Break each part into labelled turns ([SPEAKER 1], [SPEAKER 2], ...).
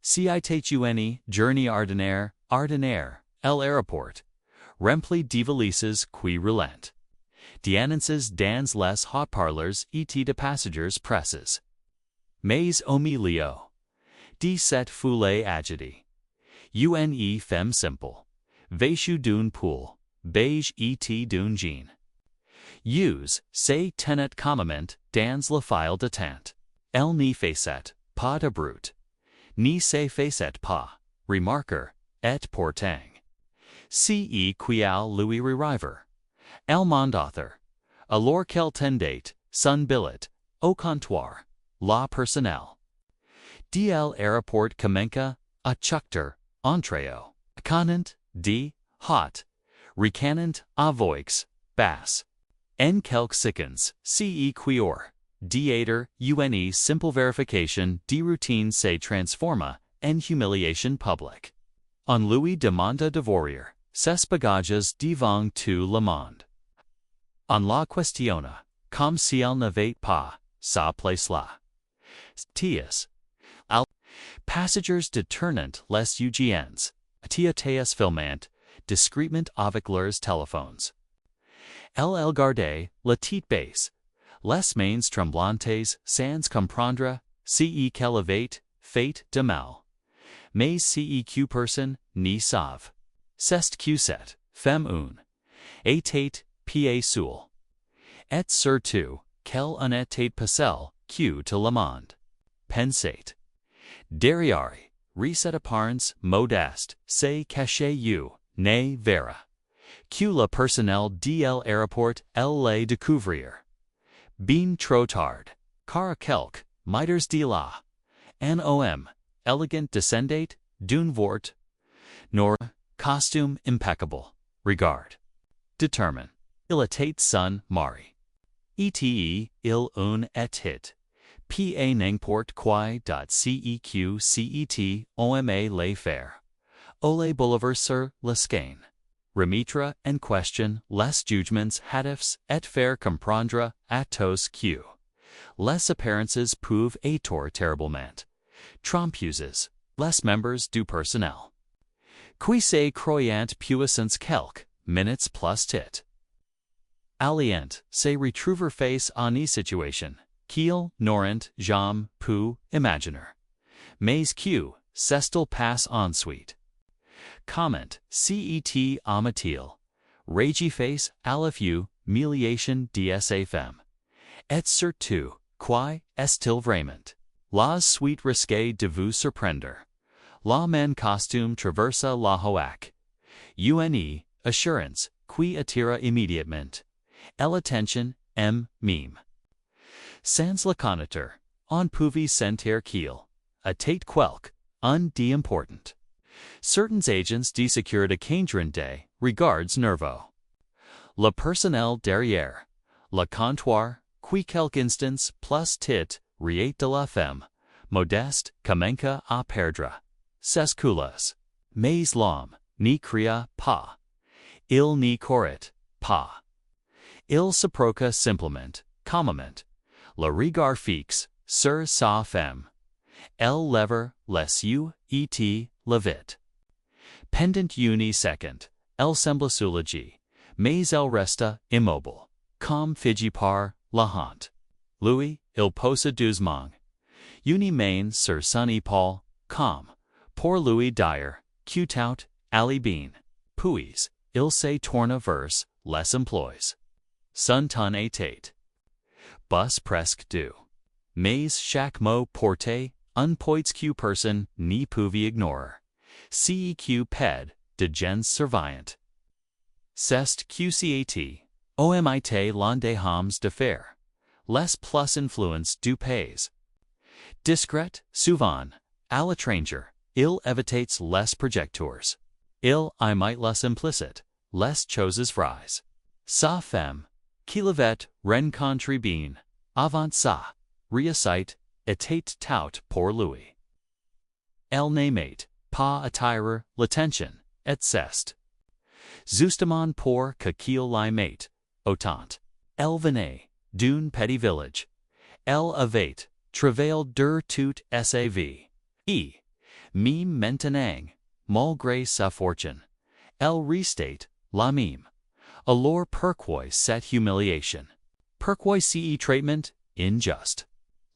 [SPEAKER 1] Citune, journey ordinaire, ordinaire, Aéroport. Rempli de valises qui relent. D'annonces dans les hot parlors et de passagers presses. Mais Humiliée. 17 foulées agitées. Une femme simple. Vêtue d'une poule, beige et d'une jean. Use, say tenet comment, dans la file d'attente. Elle n'y faisait pas de brute. Ni se faisait pas, remarquer, et pourtant. Ce quial lui arriver. El monde author. Alors qu'elle tendait, son billet, au comptoir, la personnelle. DL aéroport commença à chuchter, entrée canant, de, hot, ricanant, à voix, basse. En quelques secondes, ce quior, theater, une simple verification de routine se transforma en humiliation publique. On lui demanda de voir ses bagages devant tout le monde. On la questionna, comme si elle n'avait pas sa place là. Tias. Al. Passagers détournant les UGNs, tias filmant, discrètement avec leurs téléphones. Elle gardait la tête basse, les mains tremblantes sans comprendre ce qu'elle avait fait de mal. Mais ce que personne ne savait. C'est que cette femme une était pieds seul. Et surtout, qu'elle en était pas celle que tout le monde pensait. Derrière, cette apparence modeste se cachait ne verra. Que le personnel de l'aéroport allait découvrir. Bien trop tard, car quelques mètres de là, un homme, élégant descendait d'une voiture. Nor, costume impeccable, regard. Détermine. Il était son mari. Ete, il un était. Pa n'importe quoi ceq cet oma les faire. Ole bouleverser le skein. Remettre en question les jugements hâtifs et faire comprendre à tous que les apparences peuvent être terriblement trompeuses, les membres du personnel. Qui se croyant puissance quelques minutes plus tit. Alliant se retrouver face à une situation qu'il n'aurait jamais pu imaginer. Mais que s'est-il passe ensuite? Comment cet ama-t-il rage face à la humiliation de sa femme? Et surtout, quoi est-il vraiment? La suite risque de vous surprendre. La main costume traversa la hoac. Une assurance qui attira immédiatement l'attention mime. Sans le connaître, on pouvait sentir qu'il était quelque un d'important. Certains agents de sécurité craindront des regards nerveux. Le personnel derrière, le comptoir, qui quelques instants plus tit riait de la femme, modeste commença à perdre ses couleurs. Mais l'homme n'y cria pas. Il n'y courait pas. Il se proca simplement, calmement, le regard fixe sur sa femme. Elle leva les yeux et la vit. Pendant une seconde, elle sembla soulagée, mais elle resta immobile, comme figée par la honte. Lui, il posa doucement une main sur son épaule, comme pour lui dire que tout allait bien. Puis, il se tourna vers les employés. Son ton était bus presque doux. Mais chaque mot portait un point que personne ne pouvait ignorer. CEQ ped de gens surveillant. C'est QCAT, OMIT l'un des hommes d'affaires. Les plus influence du pays. Discret, souvent, à l'étranger, il évitait les projecteurs. Il imite les implicites, les choses vraies. Sa femme, qui l'avait rencontré bien, avant ça, réussite, était tout pour lui. Elle n'aimait pas attirer l'attention, et c'est justement pour que qu'il l'aimait autant. Elle venait d'un petit village. Elle avait travaillé dur toute sa vie. Et, meme maintenant, malgré sa fortune. Elle restate, la meme. Alors pourquoi cette humiliation? Pourquoi ce traitement injuste?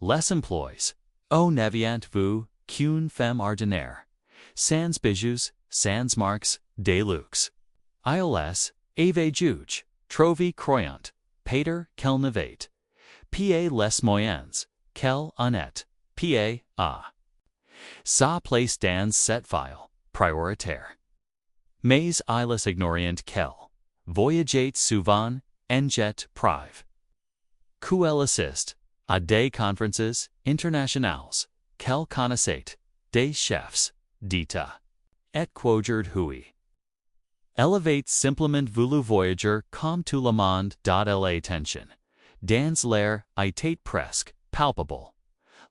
[SPEAKER 1] Les emplois. O n'aviez-vous qu'une femme ordinaire, sans bijoux, sans marques de luxe. Ils avaient juge, trouvé croyant, Peter qu'elle n'avait pas les moyens, qu'elle honnête, pas sa place dans cette file prioritaire. Mais ils ignorant qu'elle voyageait souvent en jet privé. Qu'elle assiste à des conférences internationales, qu'elle connaissait des chefs d'État, et qu'aujourd'hui hui. Elle avait simplement voulu voyager comme tout le monde elle attention, dans l'air était presque palpable.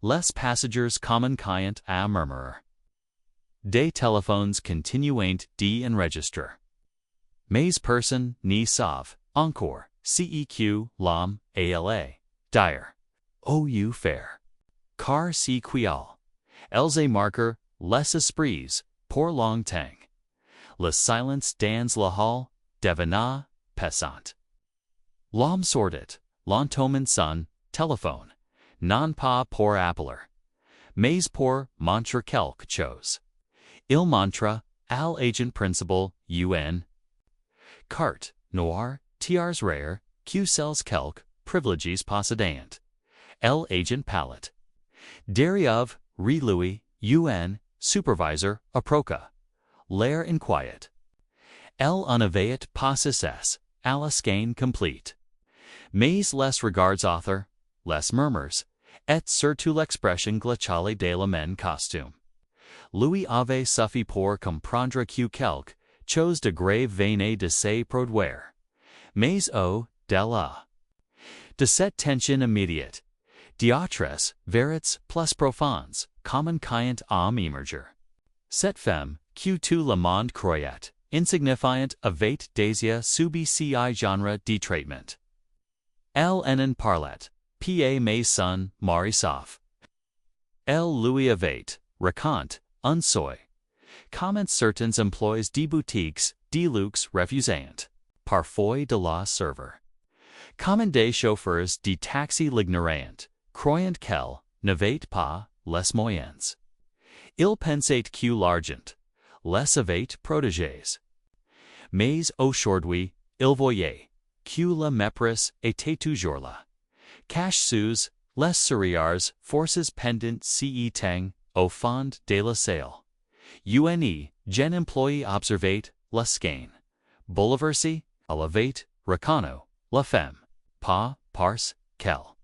[SPEAKER 1] Les passagers commençaient à murmurer. Des téléphones continuaient d'enregistrer. Mais personne ne savait encore ceq l'homme allait dire. Ou faire. Car si qu'il. Elles marquent les esprits pour longtemps. Le silence dans la hall devena pesant. L'homme sortit, lentement son téléphone, non pas pour appeler, mais pour montrer quelque chose. Il montra à l'agent principal une carte noire tiers rare que celles quelques privilégiés possédant. L'agent palette. Derrière lui un supervisor approcha. L'air inquiet. Elle en avait pas cesse, à la scan complete. Mais les regards author, les murmures, et surtout l'expression glaciale de la main costume. Lui avait suffi pour comprendre que quelque chose de grave venait de se produire. Mais de cette tension immédiate, d'autres vérités plus profondes, commençaient à émerger. Cette femme, que tout le monde croyait insignifiante, avait déjà subi ce genre de traitement. Elle en parlait, mais son mari sauf. Elle lui avait raconté un soi. Comment certains emplois de boutiques de luxe refusant, parfois de la serveur. Comment des chauffeurs de taxi l'ignorant, croyant qu'elle n'avait pas les moyens. Il pensait que l'argent les avait protégés. Mais aujourd'hui, il voyait que la méprise était toujours là. Cache sous les sourires forces pendant ce temps au fond de la salle. Gen employé observait la scan. Bouleversé, elle avait reconnu la femme, pas parce qu'elle.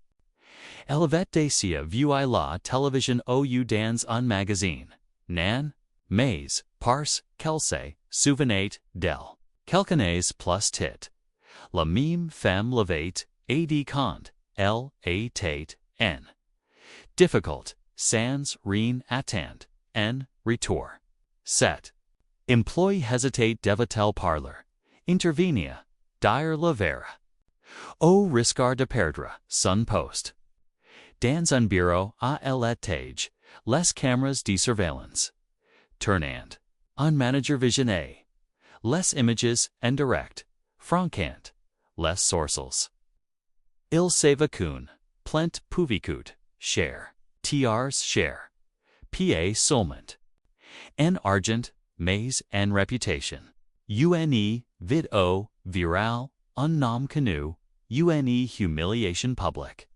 [SPEAKER 1] Elle avait déjà vu la télévision ou dans un magazine, non, mais parce qu'elle se souvenait d'elle. Quelqu'un plus tit. La même femme l'avait dit quand elle était en difficult, sans rien attendre, en retour. 7. Employé hésitate devait-elle parler, intervenir, dire la vérité. Au risque de perdre son poste. Dans un bureau à l'étage, les caméras de surveillance. Tournant. Un manager visionné. Les images en direct. Franquant. Les sourcils. Il savait qu'une plainte pouvait coûter cher. Tiers cher. Pa seulement. En argent, mais en réputation. Vidéo virale, un nom connu, humiliation publique.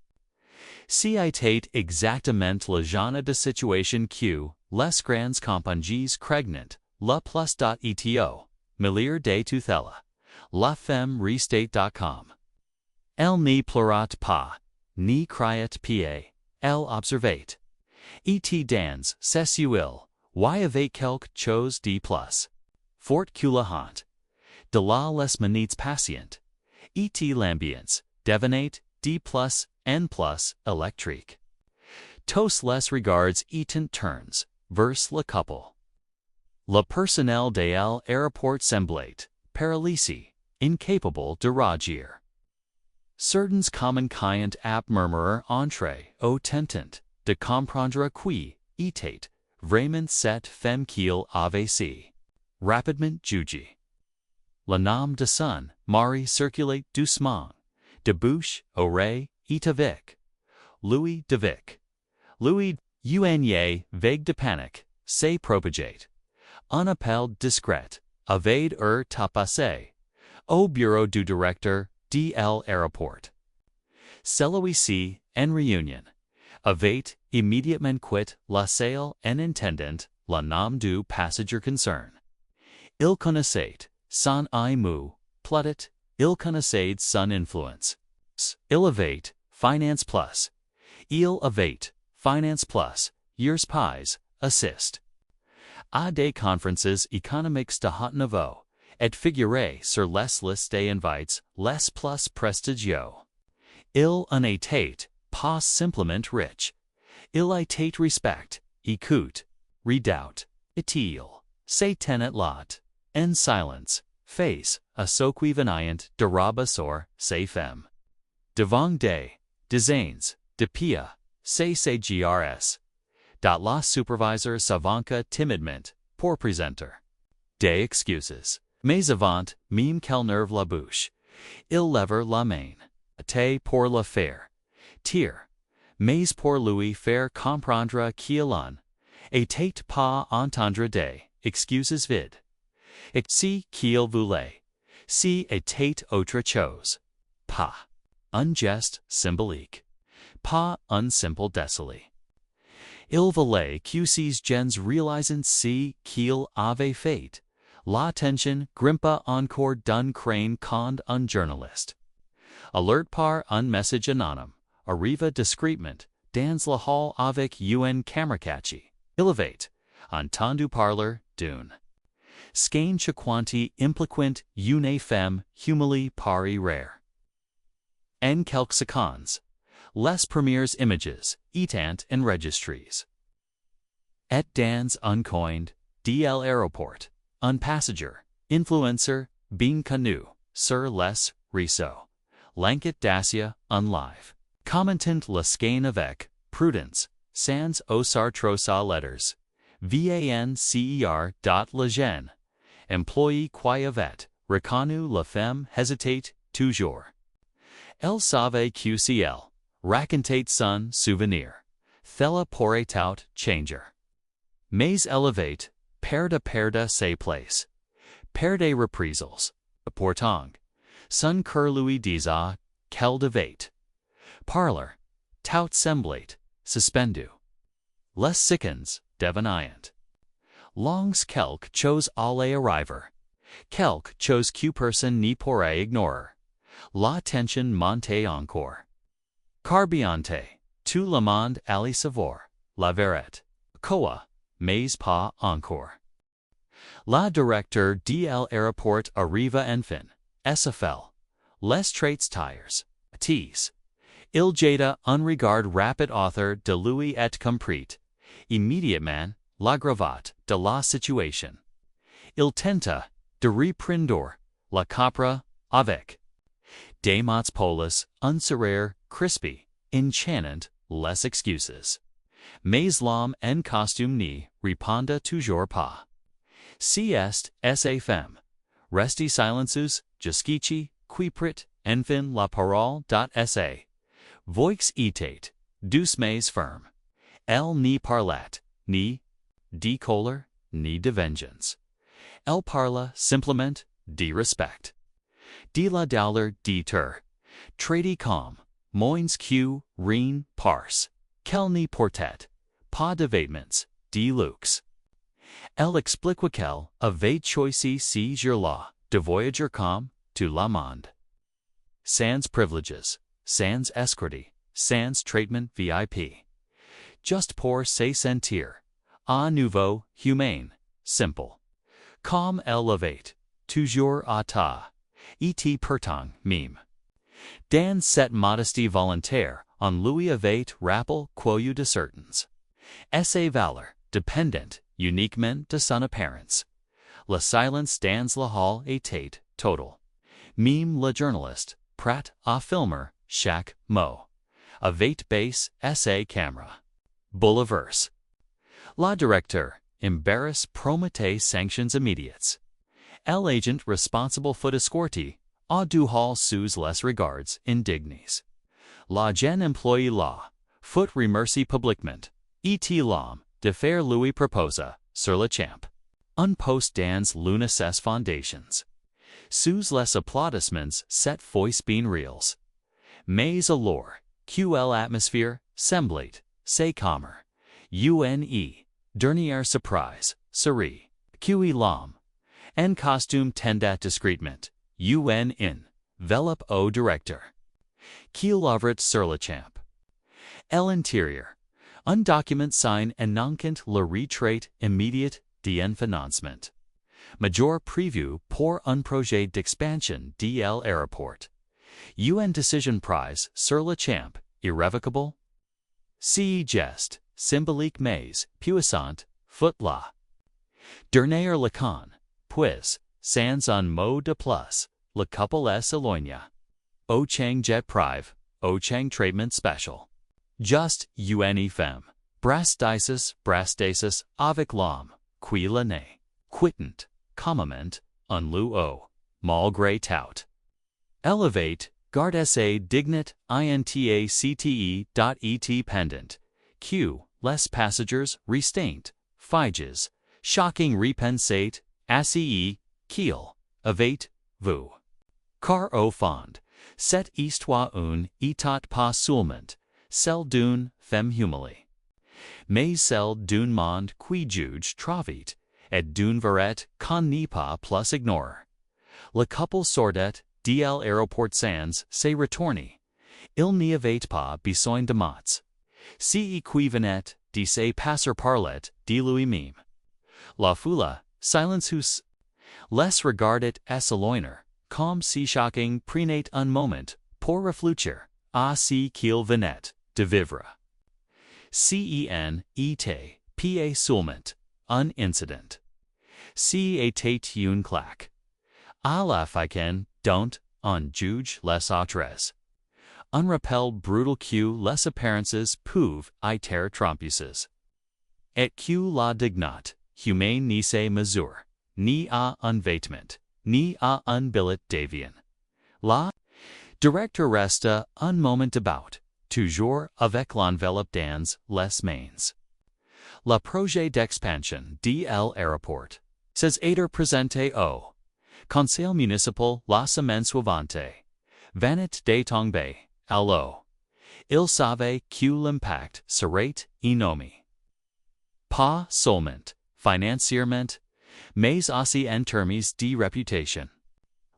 [SPEAKER 1] Si était exactement le genre de situation que les grandes compagnies craignent, la plus.eto, Milliardaire de tutelle, la femme restate.com. Elle n'y pleurait pas, ni criait pa, elle observait. Et dans ses yeux, y avait quelque chose de plus. Fort que la honte. De là les minutes patientes. Et l'ambiance devenait de plus en plus électrique. Tous les regards étant tournés vers le couple. Le personnel de l'aéroport semblait paralysé, incapable de réagir. Certains commençaient à murmurer entre eux tentant de comprendre qui était Vraiment cette femme qu'il avait si rapidement jugé. Le nom de son mari circulate doucement, de bouche oreille et avec. Louis de Vic. Louis Unier vague de panique, se propagate. Un appel discret, avait tapassé. Au bureau du directeur de l'Aéroport. Celui-ci, en réunion, avait immédiatement quitté la salle en intendant le nom du passager concern. Il connaissait son mot, plutôt, il connaissait son influence. Il avait finance plus. Il avait finance plus, years pies, assist. À des conférences économiques de haut niveau, et figurer sur les listes des invites les plus prestigieux. Il en était pas simplement riche. Il était respect, écoute, redoubt, et-il, se tenait là, en silence, face à ce qui venait de rabaisser ses femmes. Devant des dizaines de pia, CCGRS. La supervisor s'avança timidement, pour présenter des excuses. Mais avant, même qu'elle nerve la bouche, il lève la main. Était pour le faire. Tire. Mais pour lui faire comprendre qu'il en était pas entendre des excuses vides. Et si qu'il voulait, si était autre chose. Pas un geste symbolique. Pas un simple désolé. Il voulait que ces gens réalisent si qu'il avait fait. L'attention grimpa encore d'un crain quand un journaliste. Alert par un message anonyme, arriva discrètement, dans la hall avec un camercachi. Il avait entendu parler d'une skein choquante impliquant une femme humiliée par rare. En quelques secondes, les premières images étant enregistrées. Et dans un coin de l'aéroport, un passager, influencer, bien connu, sur les réseaux. L'enquête d'Asia, un live. Commentant la skein avec prudence, sans osar trop à letters. Vancer dot le jeune. Employé qui avait reconnu la femme hésitate toujours. Elle savait que si elle racontait son souvenir, cela pourrait tout changer. Mais elle avait perdre ses places. Perdre reprisals. Pourtant, son cœur lui disait qu'elle devait parler, tout semblait suspendu. Les secondes devenaient longues quelque chose allait arriver. Quelque chose que personne ne pourrait ignorer. La tension montait encore. Carbiante, tout le monde allait savoir, la vérité. Quoi, mais pas encore. La directeur de l'aéroport arriva enfin, SFL. Les traits tires. Tease. Il jeta un regard rapide author de lui et comprit. Immédiatement, la gravate de la situation. Il tenta de reprendre la capra avec des mots polis, un sourire crispy, enchantant, les excuses. Mais l'homme en costume n'y répondait toujours pas. Si est sa femme. Resti silences, jusqu'ici, qui prit, enfin la parole .sa. Voix était, douce mais ferme. Elle n'y parlait, ni de colère, ni de vengeance. Elle parla simplement de respect. De la douleur de ter. Traité comme, moins que rien parce qu'elle n'y portait pas de vêtements de luxe. Elle expliqua qu'elle avait choisi ces jours-là de voyager comme tout le monde. Sans priviléges, sans escorte, sans traitement VIP. Juste pour se sentir à nouveau humaine, simple. Comme elle avait toujours été, et pourtant même. Dans cette modestie volontaire, on lui avait rappelé qu'au de certains. Sa valeur dépendait uniquement de son apparence. Le silence dans la hall était total. Même le journaliste, prêt à filmer chaque mot, avait baissé sa caméra. Bouleverse. La directeur, embarrass promettez sanctions immédiates. L'agent responsible faut escorter, à du hall sous les regards indignes. L'agent employé la, faut remercier publiquement, et l'homme de faire lui proposa, sur le champ. Un post dans l'UNSS fondations. Sous les applaudissements set voice bien reals. Mais alors, quelle atmosphère, semblait, c'est comme, dernière surprise, serait, que l'homme, en costume tendat discrètement, enveloppe au directeur. Qu'il ouvrit sur le champ. L'intérieur. Un document sign annonçant la retraite immédiate d'un financement. Major prévu pour un projet d'expansion de l'Aéroport. Decision prise sur le champ, irrévocable. Geste, symbolique mais, puissante, faut la. Dernière leçon, puis, sans un mot de plus, le couple s'éloigna. Au chang jet prive, au chang traitement spécial. Just femme. Brastasis, avec l'homme, qui l'année. Quittant, commement, un lieu au, malgré tout. Elevate, garde essai dignit intacte.et pendant. Q, les passengers, restraint, figes, shocking repensate, assis, qu'il, avate, vous. Car au fond, cette histoire état pas seulement, celle d'une femme humiliée. Mais celle d'un monde qui juge trop vite, et d'une vérité qu'on n'est pas plus ignore. Le couple sortait de l'aéroport sans se retourner. Il n'y avait pas besoin de mots. Si qui venait de se passer parlait de lui-même. La foule, silencieuse, les regardait s'éloigner, comme si chacun prenait un moment pour réfléchir à ce qu'il venait de vivre. Était pas seulement un incident. Était une claque. À la fin dont on juge les autres. Un rappel brutal que les apparences peuvent être trompeuses. Et que la dignité humaine ni se mesure, ni à un vêtement, ni à un billet d'avion. La directeur resta un moment debout, toujours avec l'enveloppe dans les mains. Le projet d'expansion de l'aéroport s'est été présenté au Conseil municipal la semaine suivante. Venait de tomber, alors. Il savait que l'impact serait énorme. Pas seulement financièrement, mais aussi en termes de réputation.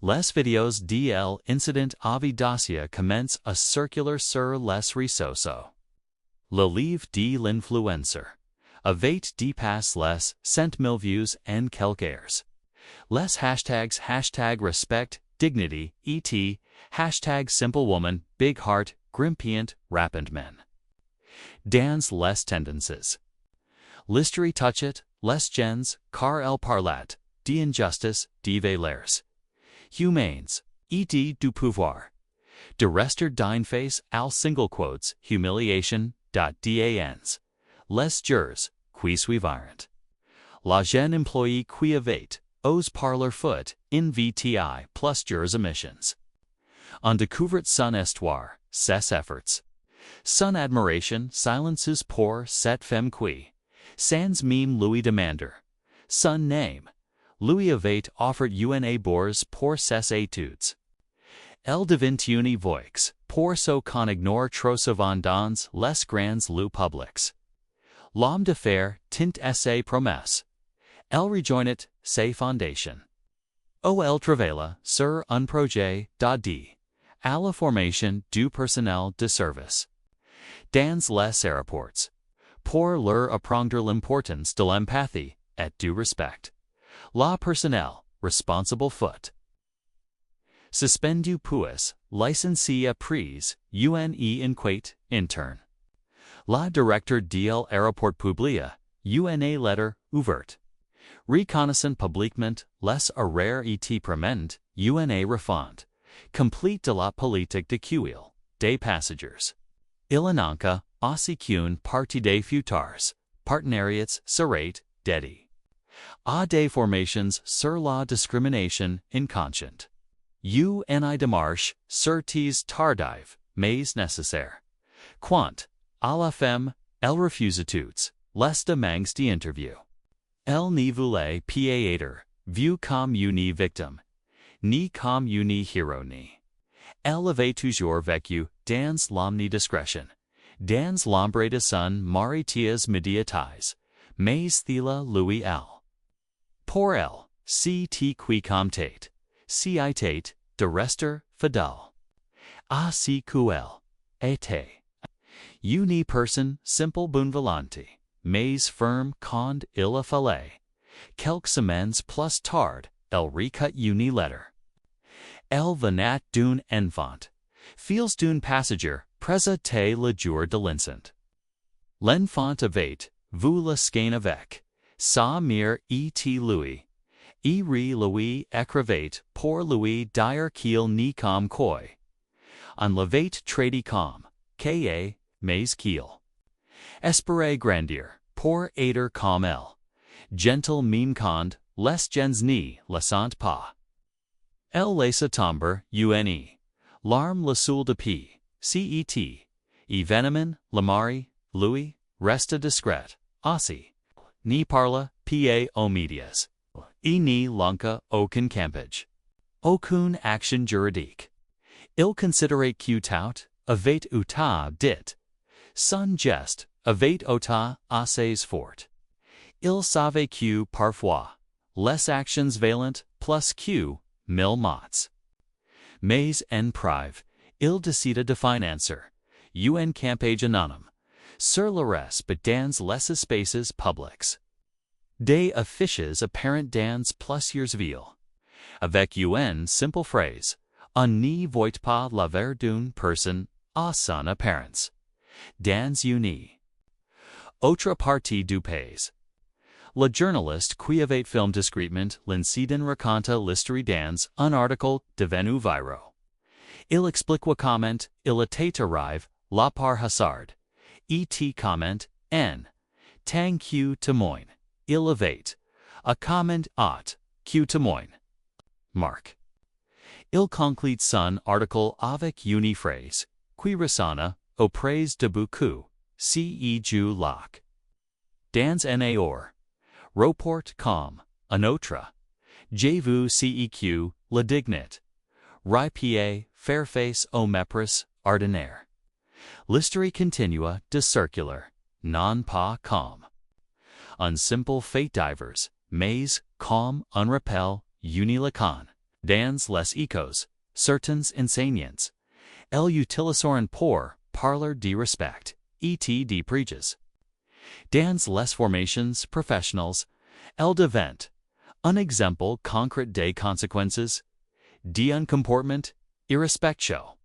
[SPEAKER 1] Les vidéos de l'incident avaient dossier commencent à circuler sur les réseaux. Le livre de l'influencer avait dépassé les 100 000 views en quelques heures. Les hashtags #respect, dignity, et #simple woman, big heart, grimpant, rapidement. Dans les tendances. L'histoire touchait, les gens, car elle parlait, d'injustice, de valeurs humaines, et du pouvoir. De rester d'une face al single quotes, humiliation, dans, les jours, qui suivirent. La jeune employée qui avait, ose parler foot, NVTI plus jours emissions. On découvrit son histoire, ses efforts. Son admiration silences pour cette femme qui, sans même lui demander. Son name, lui avait offert une bourse pour ses études. Elle devint une voix, pour ce qu'on ignore trop souvent dans les grands lieux publics. L'homme d'affaires tint ses promesses. Elle rejoignit ses fondations. Elle travailla sur un projet d'aide à la formation du personnel de service. Dans les aéroports, pour leur apprendre l'importance de l'empathie et du respect. La personnel, responsable faut. Suspendu puis, licencié prise, inquiète, interne. La directeur de l'aéroport publia, une lettre ouverte. Reconnaissant publiquement les erreurs et prenant une refonte complète de la politique d'accueil des passagers. Il en manqua aussi qu'une partie des futurs partenariats, serrate, dedi. A des formations sur la discrimination inconsciente. Une démarche, certes tardive, mais nécessaire. Quant à la femme, elle refuse toutes les demandes d'interview. Elle ne voulait pas être vue comme une victime, ni comme une héroïne. Elle avait toujours vécu dans l'omnidiscrétion, dans l'ombre de son maritis médiatis, mais thila lui elle. Pour elle, c'était qui comptait, si était de rester fidèle. À ce qu'elle était. Une personne simple bonvolante, mais ferme quand il fallait. Quelques semaines plus tard, elle recut une lettre. Elle venait d'un enfant, fils d'un passager, présente le jour de l'incendie. L'enfant avait vu la scène avec sa mère et lui. Et lui écrivait pour lui dire qu'il n'y comme quoi. On l'avait traité comme que, mais qu'il espérait grandir pour être comme elle. Gentle même quand les gens ne le sont pas. Elle laissa tomber une larme le soul de paix, cet événement, le mari, lui, resta discret, aussi, ni parla pas aux médias, et ni lança aucun campage, aucune action juridique. Il considérait que tout avait été dit, son geste avait été assez fort. Il savait que parfois, les actions violentes plus que mille mots. Mais en prive, il décida de financer un campage anonyme sur le reste dans les espaces publics. Des affiches apparent dans plusieurs villes. Avec une simple phrase, on ne voit pas la l'air d'une personne à son apparence. Dans une autre partie du pays. Le journaliste qui avait filmé discrètement l'incident raconta l'histoire dans un article devenu viral. Il explique comment il était arrivé là par hasard, et comment en tant que témoin, il avait a comment hâte que témoin. Mark. Il conclut son article avec une phrase qui ressonna auprès de beaucoup, c'est lac. Dans un aéroport. Report comme un autre. J'ai vu que la dignité. Ripie faire face au mépris ordinaire. L'histoire continua de circular, non pas comme un simple fait divers, mais comme un rappel unilacan. Dans les échos, certains enseignants. Elle utilisaron pour parler de respect, et de préjudice. Dans les formations professionnelles, elle devint un exemple concret des conséquences d'un comportement irrespectueux.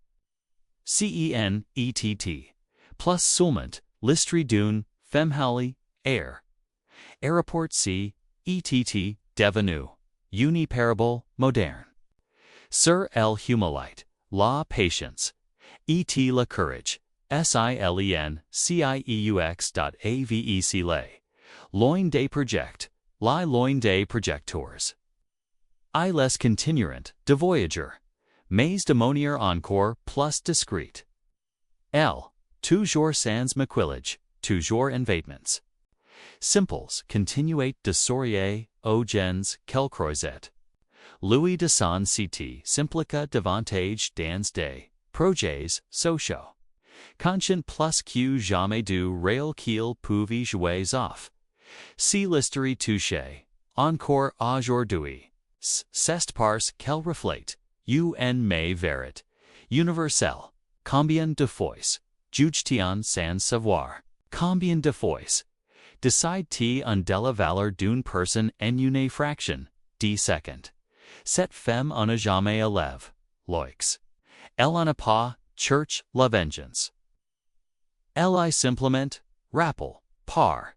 [SPEAKER 1] Cen ett, plus seulement l'histoire d'une femme Aéroport était devenu une parabole moderne. Sur el humilité, la patience, et le courage, silencieux.avec loin des projects, loin des projecteurs. I les continueront de voyager, mais de manière encore plus discrète. Elle, toujours sans maquillage, toujours en vêtements simples, continuait de sourire aux gens qu'elle croisait. Lui de son cité s'impliqua davantage dans des projets sociaux. Conscient plus que jamais du rôle qu'il pouvait jouer off. Si l'histoire touchait, encore aujourd'hui, c'est parce qu'elle reflète, mais vérité, universelle. Combien de fois, juge-t-on sans savoir, combien de fois, décide-t-on de la valeur d'une personne en une fraction de seconde. Cette femme en a jamais élève, loix. Elle en a pas, cherche la vengeance. Elle a simplement, rappelle, par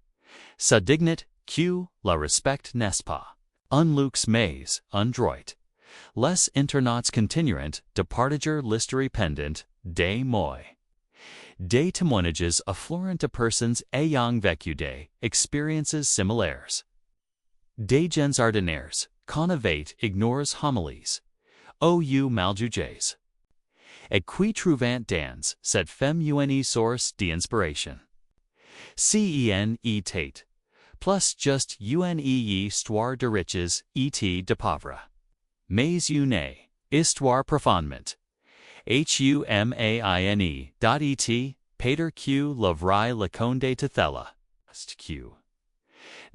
[SPEAKER 1] sa dignité, que la respecte n'est pas. Un luxe mais, un droit. Les internautes continueront de partager l'histoire pendant des mois. Des témoignages affleurent de personnes ayant vécu des expériences similaires. Des gens ordinaires, Connaissait, Humiliées, ou mal jugés. Et qui trouvant dans cette femme une source d'inspiration. Cen tate, plus juste une histoire de riches et de pauvres. Mais une histoire profondément. Humaine dot et, Peter Q. Lovrai le conde de Thela. Q.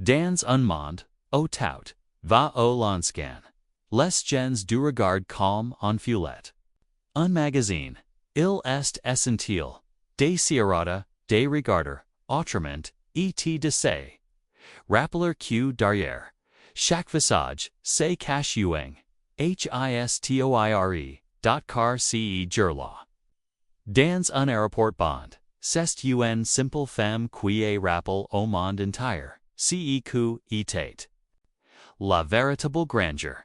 [SPEAKER 1] Dans un monde, au tout, va au lanscan. Les gens du regard calme en foulette. Un magazine, il est essentiel, d'essayer de regarder, autrement, et de se. Rappeler que derrière, chaque visage, se cache une histoire, dot car ce jour-là. Dans un aéroport bond, c'est une simple femme qui rappelle au monde entier, ce que était. La véritable grandeur,